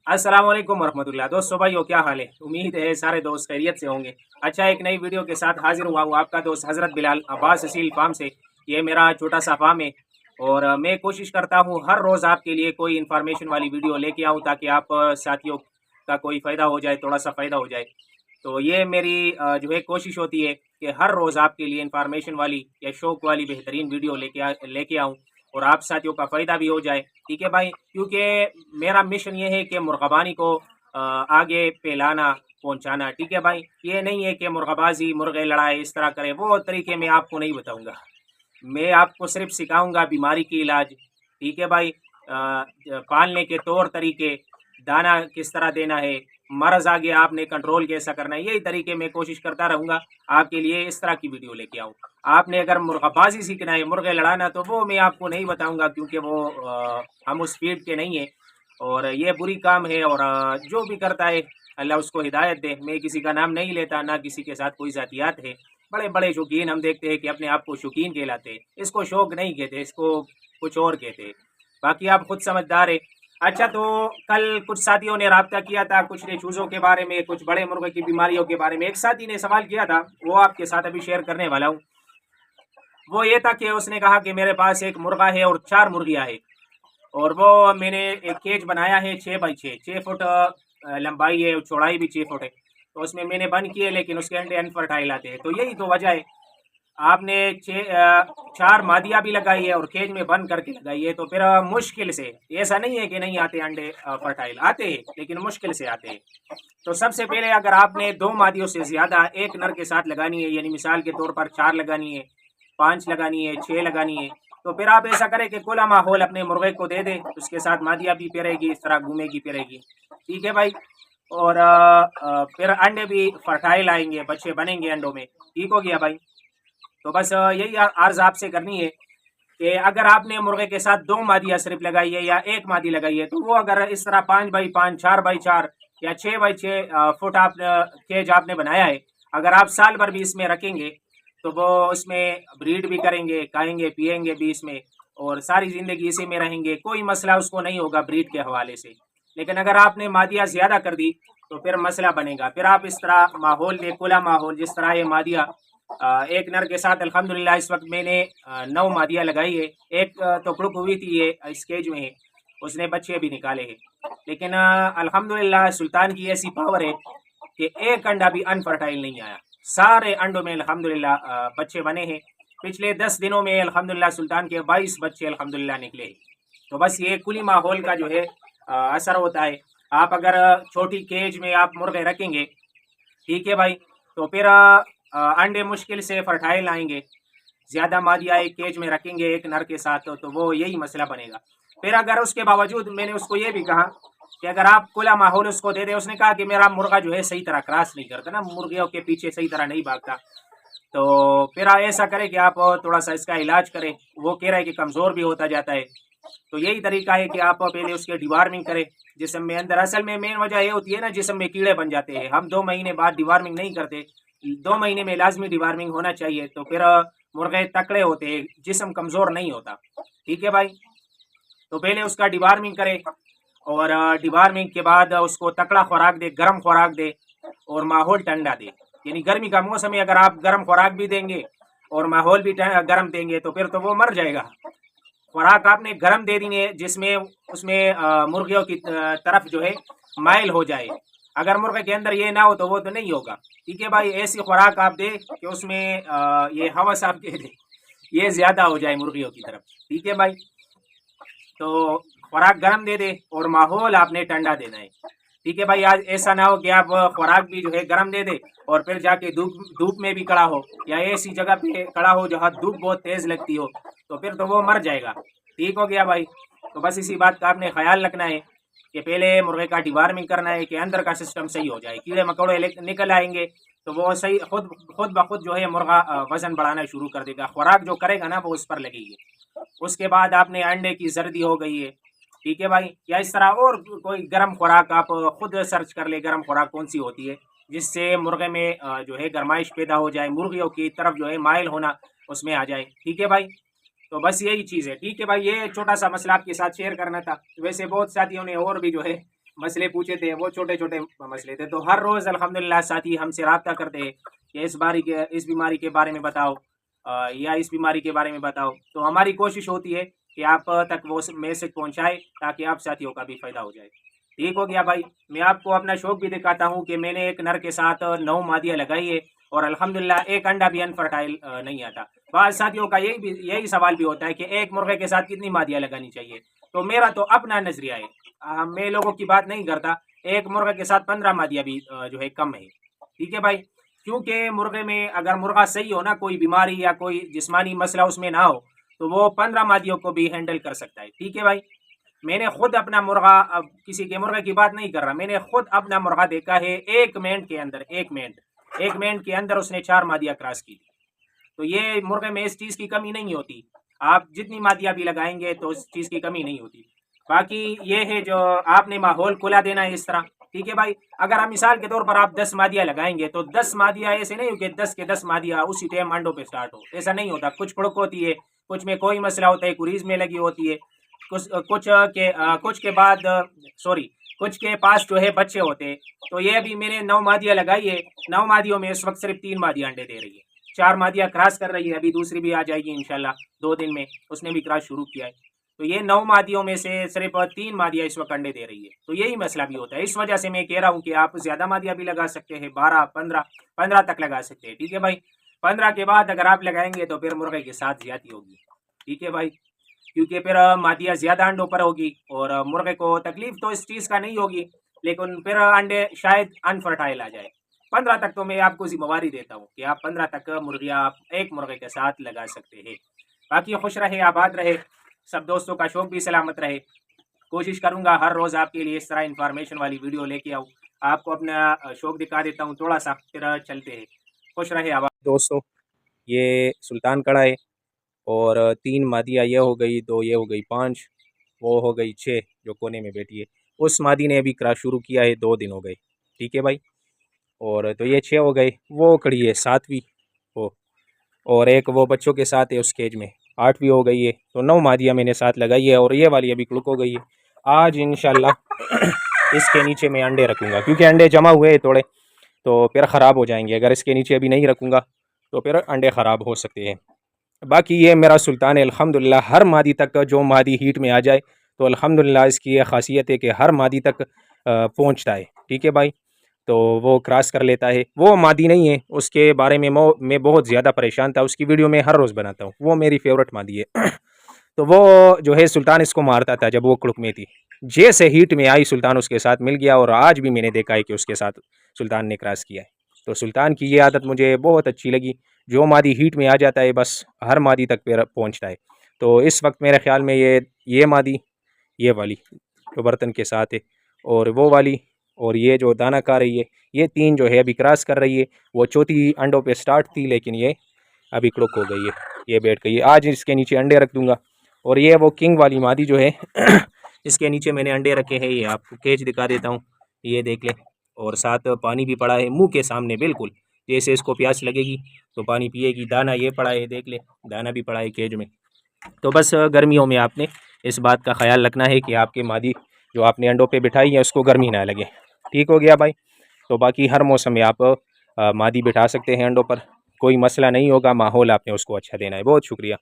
अस्सलाम वालेकुम वरहमतुल्लाह। दोस्तों भाइयों, क्या हाल है? उम्मीद है सारे दोस्त खैरियत से होंगे। अच्छा, एक नई वीडियो के साथ हाजिर हुआ हूँ, आपका दोस्त हज़रत बिलाल अब्बास असील फार्म से। ये मेरा छोटा सा फार्म है और मैं कोशिश करता हूँ हर रोज़ आपके लिए कोई इन्फॉर्मेशन वाली वीडियो लेके आऊँ, ताकि आप साथियों का कोई फ़ायदा हो जाए, थोड़ा सा फ़ायदा हो जाए। तो ये मेरी जो है कोशिश होती है कि हर रोज़ आपके लिए इन्फॉर्मेशन वाली या शौक वाली बेहतरीन वीडियो लेके आऊँ और आप साथियों का फ़ायदा भी हो जाए। ठीक है भाई, क्योंकि मेरा मिशन ये है कि मुर्ग़ाबानी को आगे फैलाना, पहुंचाना। ठीक है भाई, ये नहीं है कि मुर्ग़ाबाजी, मुर्गे लड़ाए, इस तरह करें, वो तरीके मैं आपको नहीं बताऊंगा। मैं आपको सिर्फ सिखाऊंगा बीमारी की इलाज। ठीक है भाई, पालने के तौर तरीके, दाना किस तरह देना है, मर्ज आ गया आपने कंट्रोल कैसा करना है, यही तरीके मैं कोशिश करता रहूंगा आपके लिए इस तरह की वीडियो लेके आऊँ। आपने अगर मुर्ग़ाबाजी सीखना है, मुर्गे लड़ाना, तो वो मैं आपको नहीं बताऊंगा, क्योंकि वो हम उस फील्ड के नहीं है और ये बुरी काम है। और जो भी करता है अल्लाह उसको हिदायत दे। मैं किसी का नाम नहीं लेता, ना किसी के साथ कोई ज़ातियात है। बड़े बड़े शौकीन हम देखते हैं कि अपने आप को शौकीन कहलाते हैं। इसको शौक नहीं कहते, इसको कुछ और कहते हैं। बाकी आप खुद समझदार है। अच्छा, तो कल कुछ साथियों ने राब्ता किया था, कुछ ने चूज़ों के बारे में, कुछ बड़े मुर्गे की बीमारियों के बारे में। एक साथी ने सवाल किया था, वो आपके साथ अभी शेयर करने वाला हूँ। वो ये था कि उसने कहा कि मेरे पास एक मुर्गा है और 4 मुर्गियाँ हैं, और वो मैंने एक केज बनाया है 6 बाई 6, 6 फुट लंबाई है और चौड़ाई भी 6 फुट है। तो उसमें मैंने बंद किए, लेकिन उसके अंडे अनफर्टाइल आते हैं। तो यही तो वजह है, आपने 4 मादिया भी लगाई है और केज में बंद करके लगाई है। तो फिर मुश्किल से, ऐसा नहीं है कि नहीं आते अंडे फर्टाइल, आते हैं लेकिन मुश्किल से आते हैं। तो सबसे पहले अगर आपने 2 मादियों से ज़्यादा एक नर के साथ लगानी है, यानी मिसाल के तौर पर 4 लगानी है, 5 लगानी है, 6 लगानी है, तो फिर आप ऐसा करें कि खुला माहौल अपने मुर्गे को दे दे, उसके साथ मादिया भी फिरेगी, इस तरह घूमेगी फिरेगी। ठीक है भाई, और फिर अंडे भी फर्टाइल आएंगे, बच्चे बनेंगे अंडों में। ठीक हो गया भाई। तो बस यही अर्ज आपसे करनी है कि अगर आपने मुर्गे के साथ 2 मादियाँ सिर्फ लगाई है या एक मादी लगाई है, तो वो अगर इस तरह 5 बाई 5, 4 बाई 4 या 6 बाई 6 फुट आप केज आपने बनाया है, अगर आप साल भर भी इसमें रखेंगे, तो वो उसमें ब्रीड भी करेंगे, खाएंगे पिएंगे भी इसमें, और सारी ज़िंदगी इसी में रहेंगे, कोई मसला उसको नहीं होगा ब्रीड के हवाले से। लेकिन अगर आपने मादिया ज़्यादा कर दी, तो फिर मसला बनेगा। फिर आप इस तरह माहौल में, खुला माहौल, जिस तरह ये मादिया एक नर के साथ अल्हम्दुलिल्लाह इस वक्त मैंने 9 मादिया लगाई है। एक तो क्रुक हुई थी, ये इस केज में है, उसने बच्चे भी निकाले हैं। लेकिन अल्हम्दुलिल्लाह सुल्तान की ऐसी पावर है कि एक अंडा भी अनफर्टाइल नहीं आया। सारे अंडों में अल्हम्दुलिल्लाह बच्चे बने हैं। पिछले 10 दिनों में अल्हम्दुलिल्लाह सुल्तान के 22 बच्चे अल्हम्दुलिल्लाह निकले। तो बस ये कुली माहौल का जो है असर होता है। आप अगर छोटी केज में आप मुर्गे रखेंगे, ठीक है भाई, तो फिर अंडे मुश्किल से फर्टाइल आएंगे। ज़्यादा मादिया एक केज में रखेंगे एक नर के साथ, तो वो यही मसला बनेगा। फिर अगर उसके बावजूद मैंने उसको ये भी कहा कि अगर आप खुला माहौल उसको दे दे, उसने कहा कि मेरा मुर्गा जो है सही तरह क्रॉस नहीं करता ना, मुर्गियों के पीछे सही तरह नहीं भागता। तो फिर ऐसा करें कि आप थोड़ा सा इसका इलाज करें। वो कह रहा है कि कमज़ोर भी होता जाता है। तो यही तरीका है कि आप पहले उसके डिवार्मिंग करें जिस्म में अंदर। असल में मेन वजह ये होती है ना, जिस्म में कीड़े बन जाते हैं। हम 2 महीने बाद डिवार्मिंग नहीं करते, 2 महीने में लाजमी डिवार्मिंग होना चाहिए। तो फिर मुर्गे तकड़े होते हैं, जिस्म कमज़ोर नहीं होता। ठीक है भाई, तो पहले उसका डिवार्मिंग करें और डिवार्मिंग के बाद उसको तकड़ा खुराक दे, गर्म खुराक दे और माहौल ठंडा दे। यानी गर्मी का मौसम है, अगर आप गर्म खुराक भी देंगे और माहौल भी गर्म देंगे, तो फिर तो वो मर जाएगा। खुराक आपने गर्म दे दी है, जिसमें उसमें मुर्गियों की तरफ जो है माइल हो जाए। अगर मुर्गे के अंदर ये ना हो तो वो तो नहीं होगा। ठीक है भाई, ऐसी खुराक आप दे कि उसमें ये हवस आप दे दे, ये ज़्यादा हो जाए मुर्गियों की तरफ। ठीक है भाई, तो खुराक गर्म दे दे और माहौल आपने ठंडा देना है। ठीक है भाई, आज ऐसा ना हो कि आप खुराक भी जो है गर्म दे दे और फिर जाके धूप धूप में भी खड़ा हो, या ऐसी जगह पे खड़ा हो जहाँ धूप बहुत तेज़ लगती हो, तो फिर तो वो मर जाएगा। ठीक हो गया भाई। तो बस इसी बात का आपने ख्याल रखना है कि पहले मुर्गे का डिवार्मिंग करना है कि अंदर का सिस्टम सही हो जाए। कीड़े मकोड़े निकल आएंगे तो वो सही खुद ब खुद जो है मुर्गा वज़न बढ़ाना शुरू कर देगा। खुराक जो करेगा ना, वो उस पर लगेगी। उसके बाद आपने अंडे की जर्दी हो गई है, ठीक है भाई, या इस तरह और कोई गर्म खुराक आप खुद सर्च कर ले, गर्म खुराक कौन सी होती है जिससे मुर्गे में जो है गर्माइश पैदा हो जाए, मुर्गियों की तरफ जो है माइल होना उसमें आ जाए। ठीक है भाई, तो बस यही चीज़ है। ठीक है भाई, ये छोटा सा मसला आपके साथ शेयर करना था। वैसे बहुत साथियों ने और भी जो है مسئلے پوچھے تھے وہ چھوٹے چھوٹے مسئلے تھے، تو ہر روز الحمدللہ ساتھی ہم سے رابطہ کرتے ہیں کہ اس بیماری کے بارے میں بتاؤ، یا اس بیماری کے بارے میں بتاؤ، تو ہماری کوشش ہوتی ہے کہ آپ تک وہ میسج پہنچائے تاکہ آپ ساتھیوں کا بھی فائدہ ہو جائے۔ ٹھیک ہو گیا بھائی، میں آپ کو اپنا شوق بھی دکھاتا ہوں کہ میں نے ایک نر کے ساتھ 9 مادیاں لگائی ہے اور الحمدللہ ایک انڈا بھی انفرٹائل نہیں آتا۔ بعض ساتھیوں کا یہی سوال بھی ہوتا ہے کہ ایک مرغے کے ساتھ کتنی مادیاں لگانی چاہیے، تو میرا تو اپنا نظریہ ہے، میں لوگوں کی بات نہیں کرتا، ایک مرغے کے ساتھ 15 مادیاں بھی جو ہے کم ہے۔ ٹھیک ہے بھائی، کیونکہ مرغے میں اگر مرغہ صحیح ہو نا، کوئی بیماری یا کوئی جسمانی مسئلہ اس میں نہ ہو تو وہ 15 مادیوں کو بھی ہینڈل کر سکتا ہے۔ ٹھیک ہے بھائی، میں نے خود اپنا مرغہ، اب کسی کے مرغے کی بات نہیں کر رہا، میں نے خود اپنا مرغہ دیکھا ہے، ایک منٹ کے اندر اس نے 4 مادیاں کراس کی تھی۔ تو یہ مرغے میں اس چیز کی کمی نہیں ہوتی، آپ جتنی مادیاں بھی لگائیں گے تو اس چیز کی کمی نہیں ہوتی۔ باقی یہ ہے جو آپ نے ماحول کھلا دینا ہے اس طرح۔ ٹھیک ہے بھائی، اگر ہم مثال کے طور پر آپ 10 مادیاں لگائیں گے تو 10 مادیاں ایسے نہیں ہو کہ 10 کے 10 مادیاں اسی ٹائم انڈوں پہ سٹارٹ ہو، ایسا نہیں ہوتا، کچھ پھڑک ہوتی ہے، کچھ میں کوئی مسئلہ ہوتا ہے، کوریز میں لگی ہوتی ہے، کچھ کے پاس جو ہے بچے ہوتے ہیں۔ تو یہ ابھی میں نے 9 مادیاں لگائی ہے، 9 مادیوں میں اس وقت صرف 3 مادیاں انڈے دے رہی ہے، 4 مادیاں کراس کر رہی ہے، ابھی دوسری بھی آ جائے گی انشاءاللہ 2 دن میں، اس نے بھی کراس شروع کیا ہے۔ تو یہ 9 مادیوں میں سے صرف 3 مادیاں اس وقت انڈے دے رہی ہے، تو یہی مسئلہ بھی ہوتا ہے۔ اس وجہ سے میں کہہ رہا ہوں کہ آپ زیادہ مادیاں بھی لگا سکتے ہیں، 12 15 تک لگا سکتے ہیں۔ ٹھیک ہے بھائی، 15 کے بعد اگر آپ لگائیں گے تو پھر مرغے کے ساتھ زیادتی ہوگی۔ ٹھیک ہے بھائی، کیونکہ پھر مادیاں زیادہ انڈوں پر ہوگی اور مرغے کو تکلیف تو اس چیز کا نہیں ہوگی، لیکن پھر انڈے شاید انفرٹائل آ جائے۔ 15 تک تو میں آپ کو ذمہ داری دیتا ہوں کہ آپ 15 تک مرغیاں آپ ایک مرغے کے ساتھ لگا سکتے ہیں۔ باقی خوش رہے، آباد رہے، سب دوستوں کا شوق بھی سلامت رہے۔ کوشش کروں گا ہر روز آپ کے لیے اس طرح انفارمیشن والی ویڈیو لے کے آؤں، آپ کو اپنا شوق دکھا دیتا ہوں تھوڑا سا، پھر چلتے ہیں۔ خوش رہے آباد دوستوں۔ یہ سلطان کڑا ہے اور 3 مادیاں یہ ہو گئی، 2 یہ ہو گئی، 5 وہ ہو گئی، 6 جو کونے میں بیٹھی ہے۔ اس مادی نے ابھی کراس شروع کیا ہے، 2 دن ہو گئے۔ ٹھیک ہے بھائی، اور تو یہ 6 ہو گئے، وہ کھڑی ہے 7ویں وہ، اور ایک وہ بچوں کے ساتھ ہے اس کیج میں، 8ویں ہو گئی ہے۔ تو 9 مادیاں میں نے ساتھ لگائی ہے اور یہ والی ابھی کلک ہو گئی ہے۔ آج انشاءاللہ اس کے نیچے میں انڈے رکھوں گا، کیونکہ انڈے جمع ہوئے ہیں تھوڑے، تو پھر خراب ہو جائیں گے، اگر اس کے نیچے ابھی نہیں رکھوں گا تو پھر انڈے خراب ہو سکتے ہیں۔ باقی یہ میرا سلطان ہے الحمدللہ، ہر مادی تک جو مادی ہیٹ میں آ جائے تو الحمدللہ اس کی یہ خاصیت ہے کہ ہر مادی تک پہنچتا ہے۔ ٹھیک ہے بھائی، تو وہ کراس کر لیتا ہے۔ وہ مادی نہیں ہے، اس کے بارے میں میں بہت زیادہ پریشان تھا، اس کی ویڈیو میں ہر روز بناتا ہوں، وہ میری فیورٹ مادی ہے۔ تو وہ جو ہے سلطان اس کو مارتا تھا جب وہ کڑک میں تھی، جیسے ہیٹ میں آئی سلطان اس کے ساتھ مل گیا، اور آج بھی میں نے دیکھا ہے کہ اس کے ساتھ سلطان نے کراس کیا ہے۔ تو سلطان کی یہ عادت مجھے بہت اچھی لگی، جو مادی ہیٹ میں آ جاتا ہے بس ہر مادی تک پھر پہنچتا ہے۔ تو اس وقت میرے خیال میں یہ مادی، یہ والی جو برتن کے ساتھ ہے، اور وہ والی، اور یہ جو دانہ کھا رہی ہے، یہ 3 جو ہے ابھی کراس کر رہی ہے۔ وہ چوتھی انڈوں پہ سٹارٹ تھی لیکن یہ ابھی کڑک ہو گئی ہے، یہ بیٹھ گئی ہے۔ آج اس کے نیچے انڈے رکھ دوں گا۔ اور یہ وہ کنگ والی مادی جو ہے اس کے نیچے میں نے انڈے رکھے ہیں، یہ آپ کو کیج دکھا دیتا ہوں، یہ دیکھ لیں، اور ساتھ پانی بھی پڑا ہے منہ کے سامنے بالکل، جیسے اس کو پیاس لگے گی تو پانی پیے گی۔ دانہ یہ پڑا ہے، دیکھ لیں، دانہ بھی پڑا ہے کیج میں۔ تو بس گرمیوں میں آپ نے اس بات کا خیال رکھنا ہے کہ آپ کے مادی جو آپ نے انڈوں پہ بٹھائی ہے اس کو گرمی نہ لگے۔ ٹھیک ہو گیا بھائی، تو باقی ہر موسم میں آپ مادی بٹھا سکتے ہیں انڈوں پر، کوئی مسئلہ نہیں ہوگا، ماحول آپ نے اس کو اچھا دینا ہے۔ بہت شکریہ۔